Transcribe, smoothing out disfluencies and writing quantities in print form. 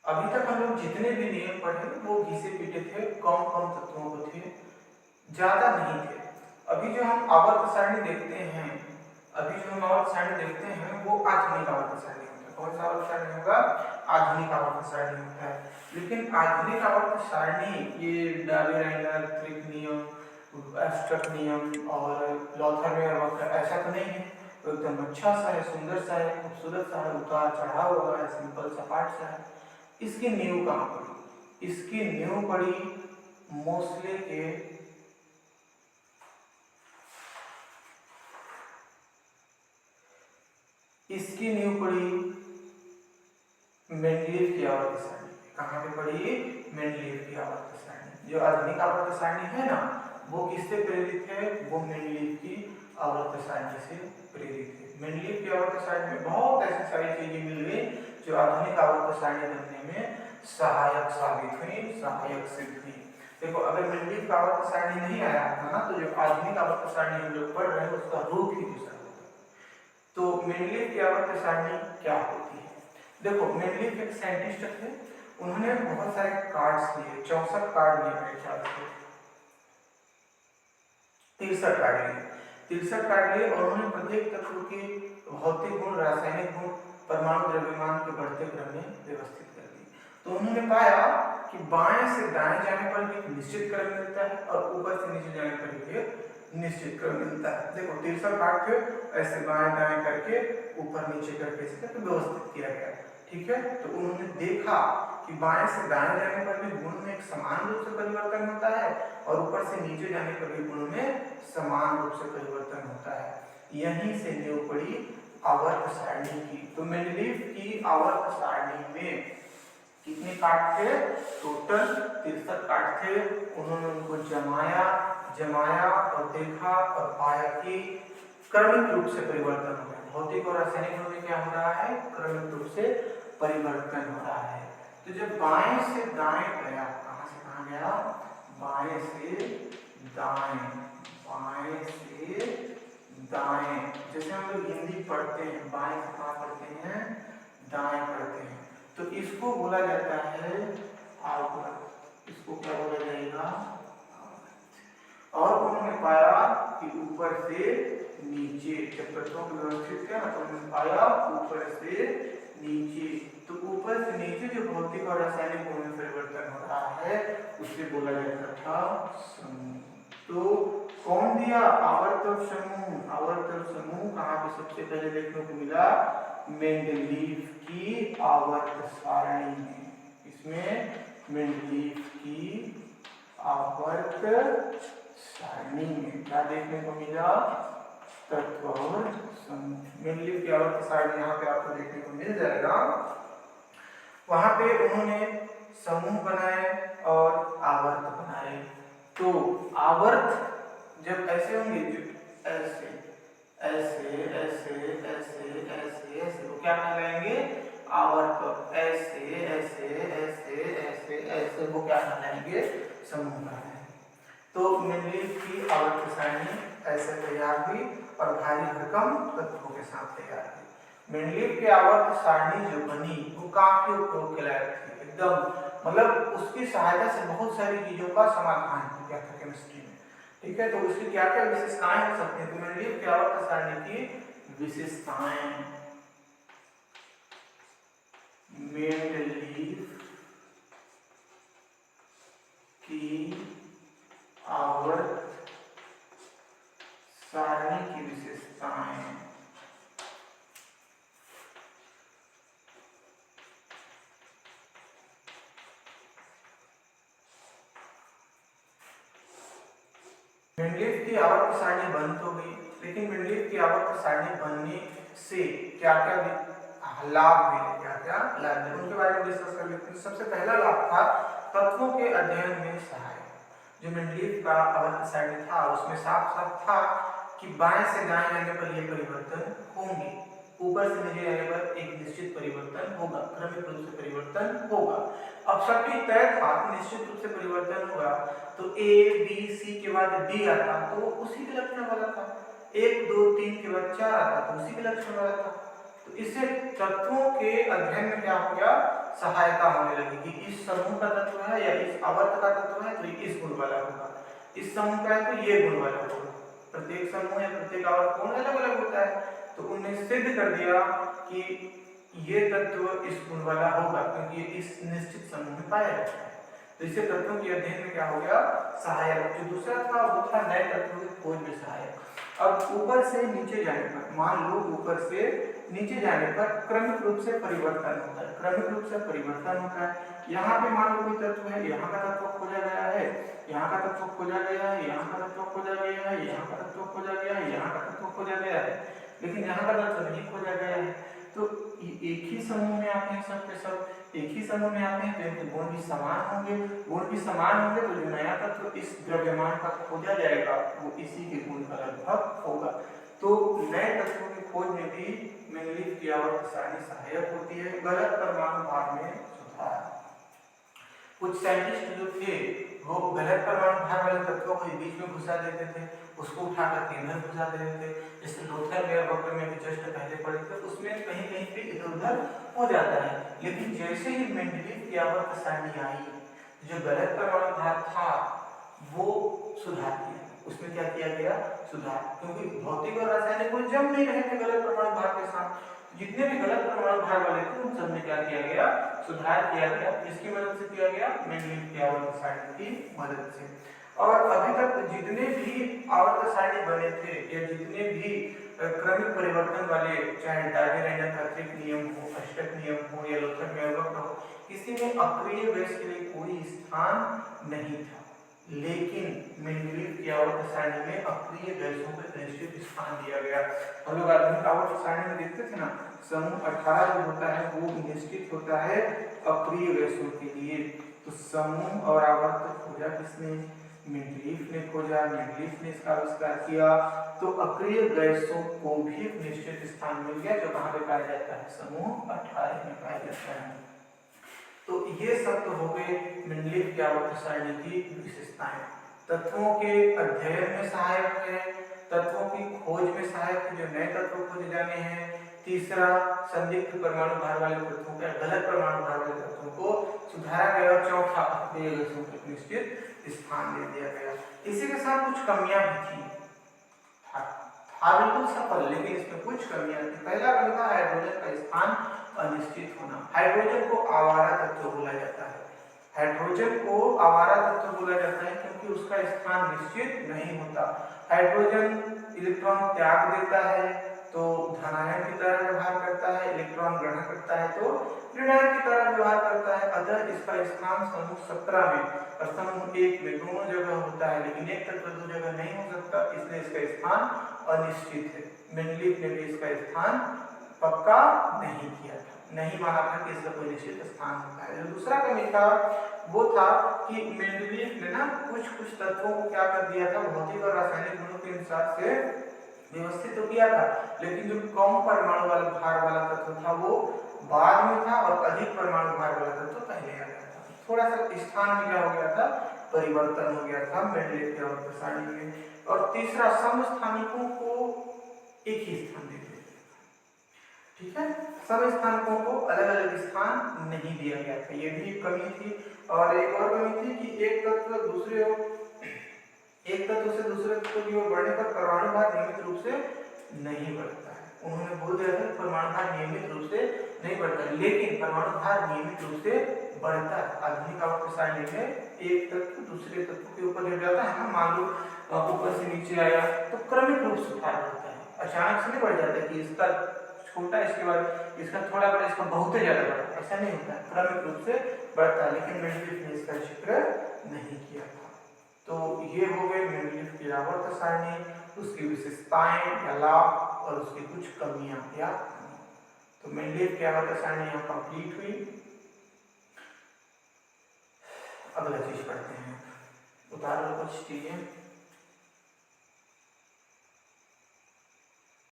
अभी तक हम लोग जितने भी नियम पढ़े वो घिसे पीटे थे, कम कम तत्वों को थे, ज्यादा नहीं थे। अभी जो हम आवर्त सारणी देखते हैं, वो आधुनिक आवर्त सारणी होता है। कौन सा आवर्त सारणी होगा? आधुनिक आवर्त सारणी होता है। लेकिन आधुनिक आवर्त सारणी ये डाबेराइनर, क्रिक नियम, एब्स्ट्रैक्ट नियम और लॉथरमेयर वक्र ऐसा तो नहीं है। तो एकदम अच्छा सा है, सुंदर सा है, खूबसूरत सा है, उतार चढ़ाव हुआ है, सिंपल सपाट सा है। इसकी नींव कहाँ पड़ी? इसकी नींव पड़ी मोस्ले के मेंडलीव की आवर्त सारणी। कहाँ पे पड़ी? मेंडलीव की आवर्त सारणी। जो आधुनिक आवर्त सारणी है ना, वो किससे प्रेरित है? वो मेंडलीव की आवर्त सारणी से प्रेरित है। मेंडलीव की आवर्त सारणी में बहुत ऐसी सारी चीजें मिल गई जो आधुनिक आवर्त सारणी बनने में सहायक साबित हुई, सहायक सिद्ध हुई। देखो, अगर मेंडलीव का आवर्त सारणी नहीं आया था ना, तो जो आधुनिक आवर्त सारणी हम लोग पढ़ रहे हैं उसका रूप ही दूसरा होता। तो मेंडलीव की आवर्त सारणी क्या होती है? देखो, मेंडलीव एक साइंटिस्ट थे। उन्होंने बहुत सारे कार्ड्स लिए, 64 कार्ड लिए मेरे ख्याल से, 63 कार्ड लिए, 63 कार्ड लिए और उन्होंने प्रत्येक तत्व के भौतिक गुण, रासायनिक गुण, परमाणु द्रव्यमान के बढ़ते क्रम में व्यवस्थित कर दी। तो उन्होंने पाया कि बाएं से दाएं जाने पर भी एक निश्चित क्रम मिलता है और ऊपर से नीचे जाने पर भी एक निश्चित क्रम मिलता है। देखो, 63 कार्ड थे, ऐसे बाएं दाएं करके ऊपर नीचे करके इस करके व्यवस्थित किया गया। ठीक है, तो उन्होंने देखा कि बाएं से दाएं जाने पर भी गुण में एक समान रूप से परिवर्तन होता है और ऊपर से नीचे जाने पर भी गुण में समान रूप से परिवर्तन होता है। यहीं से नींव पड़ी आवर्त सारणी की। तो मेंडलीव की आवर्त सारणी में कितने कार्ड थे? टोटल 63 कार्ड थे। उन्होंने उनको जमाया और देखा और पाया कि क्रमिक रूप से परिवर्तन हो रहा है। भौतिक और रासायनिक गुण में क्या हो रहा है? क्रमिक रूप से परिवर्तन हो रहा है। तो जब बाएं से दाएं गया, कहां से कहां गया? बाएं से दाएं, बाएं से दाएं। जैसे हम लोग हिंदी पढ़ते हैं, बाएं से कहां पढ़ते हैं? दाएं पढ़ते हैं। तो इसको बोला जाता है आवर्त। इसको क्या बोला जाएगा? और उन्होंने पाया कि ऊपर से नीचे, जब तत्वों को व्यवस्थित किया तो उन्होंने पाया ऊपर से नीचे। तो ऊपर से नीचे जो भौतिक और रासायनिक गुण में परिवर्तन हो रहा है उसे बोला जाता था समूह। तो कौन दिया? आवर्त समूह। आवर्त समूह कहाँ पे सबसे पहले देखने को मिला? मेंडलीव की आवर्त सारणी में। इसमें मेंडलीव की आवर्त सारणी में क्या देखने को मिला? तत्व और समूह। मेंडलीव की आवर्त सारणी यहाँ पे आपको देखने को मिल जाएगा। वहां पे उन्होंने समूह बनाए और आवर्त बनाए। तो आवर्त जब ऐसे होंगे, ऐसे ऐसे ऐसे ऐसे ऐसे ऐसे, तो क्या कहलाएंगे? आवर्त। ऐसे ऐसे ऐसे ऐसे ऐसे, वो क्या कहलाएंगे? समूह कहलाएंगे। तो मेंडलीव की आवर्त सारणी ऐसे तैयार हुई और भारी भरकम तत्वों के साथ तैयार हुई। मेंडलीव की आवर्त सारणी जो बनी वो काफी उपयोग के लायक थी एकदम। मतलब उसकी सहायता से बहुत सारी चीजों का समाधान हो गया था केमिस्ट्री में। ठीक है, तो उसकी क्या क्या विशेषताएं हो सकती हैं? तो मेंडलीव की आवर्त सारणी की विशेषताएं, मेंडलीव की आवर्त सारणी की विशेषताएं। मेंडलीव की आवर्त सारणी बन तो गई, लेकिन मेंडलीव की आवर्त सारणी बनने से क्या क्या लाभ मिले, क्या क्या लाभ मिले, उनके बारे में डिस्कस कर लेते हैं। सबसे पहला लाभ था तत्वों के अध्ययन में सहायक। जो मेंडलीव का आवर्त सारणी था उसमें साफ साफ था कि बाएं से दाएं जाने पर ये परिवर्तन होंगे, ऊपर से नीचे जाने पर एक निश्चित परिवर्तन होगा, क्रमिक रूप से परिवर्तन होगा। अब सबकी तय था कि निश्चित रूप से परिवर्तन होगा, तो ए बी सी के बाद डी आता तो उसी के लक्षण वाला था, 1 2 3 के बाद 4 आता तो उसी के लक्षण वाला था। तो इससे तत्वों के अध्ययन में क्या हो गया? सहायता होने लगेगी। इस समूह का तत्व है या इस आवर्त का तत्व है तो इस गुण वाला होगा, इस समूह का है तो ये गुण वाला होगा। प्रत्येक समूह या प्रत्येक आवर्त गुण अलग अलग होता है, तो उन्होंने सिद्ध कर दिया कि ये तत्व इस गुण वाला होगा क्योंकि ये इस निश्चित समूह में पाया जाता है। तो इसे तत्वों के अध्ययन में क्या हो गया, सहायक। जो दूसरा था वो था नए तत्वों की खोज में सहायक। अब ऊपर से नीचे जाने पर, मान लो ऊपर से नीचे जाने पर क्रमिक रूप से परिवर्तन होता है, क्रमिक रूप से परिवर्तन होता है। यहाँ पे मान लो कोई तत्व है, यहाँ का तत्व खोजा गया है, यहाँ का तत्व खोजा गया है, यहाँ का तत्व खोजा गया है, यहाँ का तत्व खोजा गया है, यहाँ का तत्व खोजा गया है, लेकिन यहाँ का तत्व नहीं खोजा गया है। तो एक ही समूह में आते हैं, सब के सब एक ही समूह में आते हैं, तो इनके गुण भी समान होंगे, गुण भी समान होंगे, तो जो नया तत्व इस द्रव्यमान का खोजा जाएगा वो इसी के गुण का लगभग होगा। तो नए तत्वों की खोज में भी मेंडलीव की आवर्त सारणी सहायक होती है। गलत परमाणु भार में सुधार। कुछ साइंटिस्ट जो थे वो गलत परमाणु भार वाले तत्वों को बीच में घुसा देते थे, उसको उठाकर केंद्र घुसा देते थे। जैसे लोथर मेयर वक्र में भी जस्ट पहले पढ़े थे, उसमें कहीं कहीं पे इधर उधर हो जाता है। लेकिन जैसे ही मेंडलीव की आवर्त सारणी आई, जो गलत परमाणु भार था वो सुधार किया, उसमें क्या किया गया, सुधार। क्योंकि भौतिक और रासायनिक गुण जम नहीं रहे थे गलत परमाणु भार के साथ, जितने भी गलत परमाणु भार वाले थे उन सब में क्या किया गया, सुधार किया गया। इसकी मदद से किया गया, मेंडलीव की आवर्त सारणी की मदद से। और अभी तक जितने भी आवर्त सारणी बने थे या जितने भी क्रमिक परिवर्तन वाले, चाहे डार्विन का त्रिक नियम हो, अष्टक नियम हो या लोथर मेयर वक्र हो, किसी में अक्रिय गैस के लिए कोई स्थान नहीं था। लेकिन मेंडलीव की आवर्त सारणी में अक्रिय गैसों को निश्चित स्थान दिया गया। हम लोग आधुनिक आवर्त सारणी में देखते थे ना, समूह 18 जो होता है वो निश्चित होता है अक्रिय गैसों के लिए। तो समूह और आवर्त खोजा किसने, मेंडलीव ने खोजा, मेंडलीव ने इसका आविष्कार किया। तो अक्रिय गैसों को भी निश्चित स्थान मिल गया, जो कहाँ पे पाया जाता है, समूह 18 में पाया जाता है। तो ये सब तो हो गए मेंडलीव की आवर्त सारणी की विशेषताएं। तत्वों के अध्ययन में सहायक है, तत्वों की खोज में सहायक है, जो नए तत्व खोजे जाने हैं। तीसरा, संदिग्ध परमाणु भार वाले तत्वों के, गलत परमाणु भार वाले तत्वों को सुधारा गया। और चौथा, अक्रिय गैसों को निश्चित स्थान दे दिया गया। इसी के साथ कुछ कमियां भी थी, था बिल्कुल सफल, लेकिन इसमें कुछ कमियां थी। पहला कमी था हाइड्रोजन का स्थान अनिश्चित होना। हाइड्रोजन को आवारा तत्व बोला जाता है, हाइड्रोजन को आवारा तत्व बोला जाता है क्योंकि उसका स्थान निश्चित नहीं होता। हाइड्रोजन इलेक्ट्रॉन त्याग देता है तो धनायन की तरह व्यवहार करता है, इलेक्ट्रॉन ग्रहण करता है तो ऋणायन की तरह व्यवहार करता है। अतः इसका स्थान समूह 17 में और समूह 1 में दोनों जगह होता है, लेकिन एक तत्व दो जगह नहीं हो सकता, इसलिए इसका स्थान अनिश्चित है। मेंडलीव ने भी इसका स्थान पक्का नहीं किया था, नहीं माना था कि इसका कोई निश्चित स्थान होता है। जो दूसरा कमी था वो था कि मेंडलीव ने ना कुछ तत्वों को क्या कर दिया था, भौतिक और रासायनिक गुणों के हिसाब से व्यवस्थित तो किया था, लेकिन जो कम परमाणु वाला भार वाला तत्व था वो बाद में था और अधिक परमाणु भार वाला तत्व पहले आ गया था। थोड़ा सा स्थान में क्या हो गया था, परिवर्तन हो गया था मेंडलीव की आवर्त सारणी में। और तीसरा, समस्थानिकों को एक ही स्थान दे दिया, ठीक है, समस्थानिकों को अलग अलग स्थान नहीं दिया गया था, ये भी एक कमी थी। और एक और कमी थी कि एक तत्व से दूसरे तत्व की ओर बढ़ने पर परमाणु भार नियमित रूप से नहीं बढ़ता है। उन्होंने बोल दिया था परमाणु भार नियमित रूप से नहीं बढ़ता, लेकिन परमाणु भार नियमित रूप से बढ़ता है। आधुनिक आवर्त सारणी में एक तत्व दूसरे तत्व के ऊपर जब जाता है ना, मान लो ऊपर से नीचे आया तो क्रमिक रूप से भार बढ़ता है, अचानक से नहीं बढ़ जाता कि इसका छोटा इसके बाद इसका थोड़ा बड़ा इसका बहुत ज्यादा बढ़ता, ऐसा नहीं होता, क्रमिक रूप से बढ़ता है। लेकिन मेंडलीव ने इसका जिक्र नहीं किया था। तो ये हो गए मेंडलीव की आवर्त सारणी, उसकी विशेषताएं या लाभ और उसकी कुछ कमियां या तो मेंडलीव की आवर्त सारणी यहाँ कंप्लीट हुई। अगला चीज पढ़ते हैं, उदाहरण कुछ चीजें।